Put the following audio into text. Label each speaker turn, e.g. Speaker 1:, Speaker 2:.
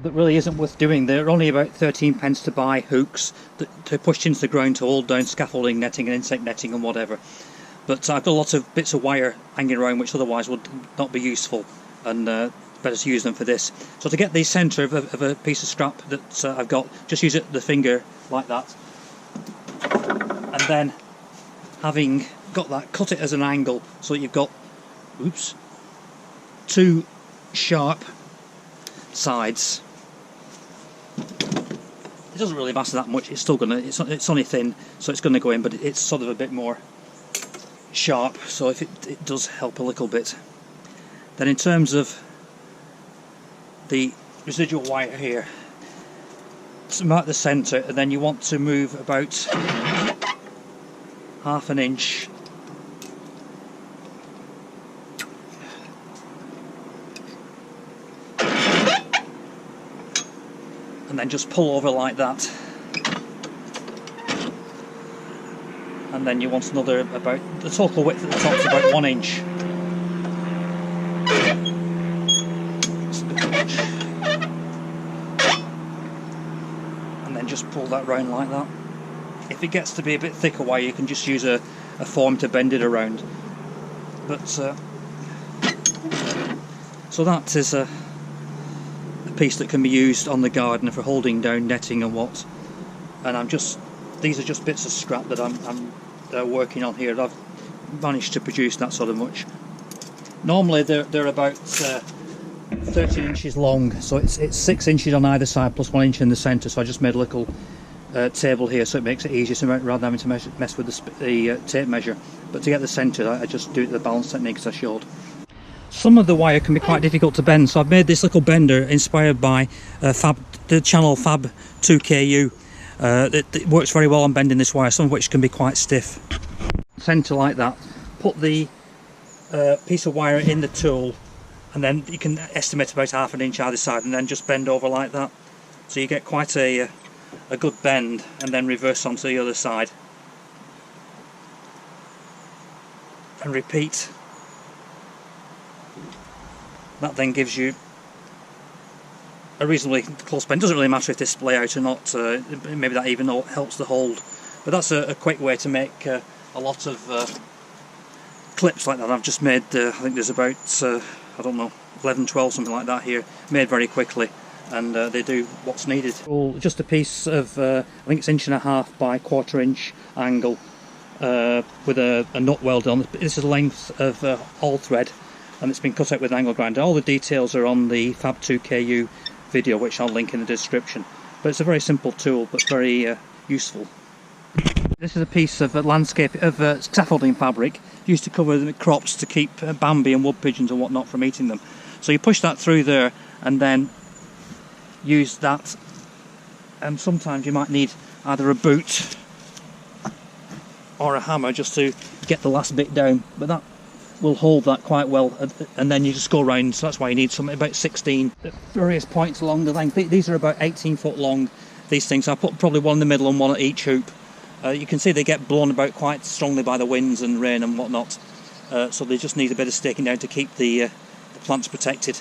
Speaker 1: that really isn't worth doing. They're only about 13p to buy hooks that are pushed into the ground to hold down scaffolding netting and insect netting and whatever. But I've got lots of bits of wire hanging around which otherwise would not be useful, and better to use them for this. So to get the centre of a piece of scrap that I've got, just use the finger like that, and then having got that, cut it as an angle so that you've got, oops, two sharp sides. It doesn't really matter that much. It's still gonna. It's only thin, so it's going to go in, but it's sort of a bit more sharp. So if it does help a little bit. Then in terms of the residual wire here, to mark the centre, and then you want to move about half an inch and then just pull over like that, and then you want another, about the total width at the top is about 1 inch. And then just pull that round like that. If it gets to be a bit thicker wire, you can just use a form to bend it around. But so that is a piece that can be used on the garden for holding down netting and what. And these are just bits of scrap that I'm working on here. I've managed to produce that sort of much. Normally they're about 13 inches long, so it's 6 inches on either side plus 1 inch in the centre. So I just made a little table here, so it makes it easier, so rather than having to mess with the tape measure. But to get the centre, I just do it the balance technique as I showed. Some of the wire can be quite difficult to bend, so I've made this little bender inspired by the channel Fab 2KU. It works very well on bending this wire, some of which can be quite stiff. Centre like that. Put the piece of wire in the tool, and then you can estimate about half an inch either side, and then just bend over like that. So you get quite a good bend, and then reverse onto the other side. And repeat. That then gives you a reasonably close bend. Doesn't really matter if they splay out or not, maybe that even helps the hold. But that's a quick way to make a lot of clips like that. I've just made, I think there's about, I don't know, 11, 12, something like that here, made very quickly, and they do what's needed. Well, just a piece of, I think it's 1.5 inch by 1/4 inch angle with a nut weld on. This is the length of all thread, and it's been cut out with an angle grinder. All the details are on the Fab 2KU video, which I'll link in the description. But it's a very simple tool, but very useful. This is a piece of scaffolding fabric used to cover the crops to keep Bambi and wood pigeons and whatnot from eating them. So you push that through there and then use that, and sometimes you might need either a boot or a hammer just to get the last bit down, but that will hold that quite well, and then you just go around. So that's why you need something about 16 at various points along the length. These are about 18 foot long, these things. I put probably one in the middle and one at each hoop. You can see they get blown about quite strongly by the winds and rain and whatnot, so they just need a bit of staking down to keep the plants protected.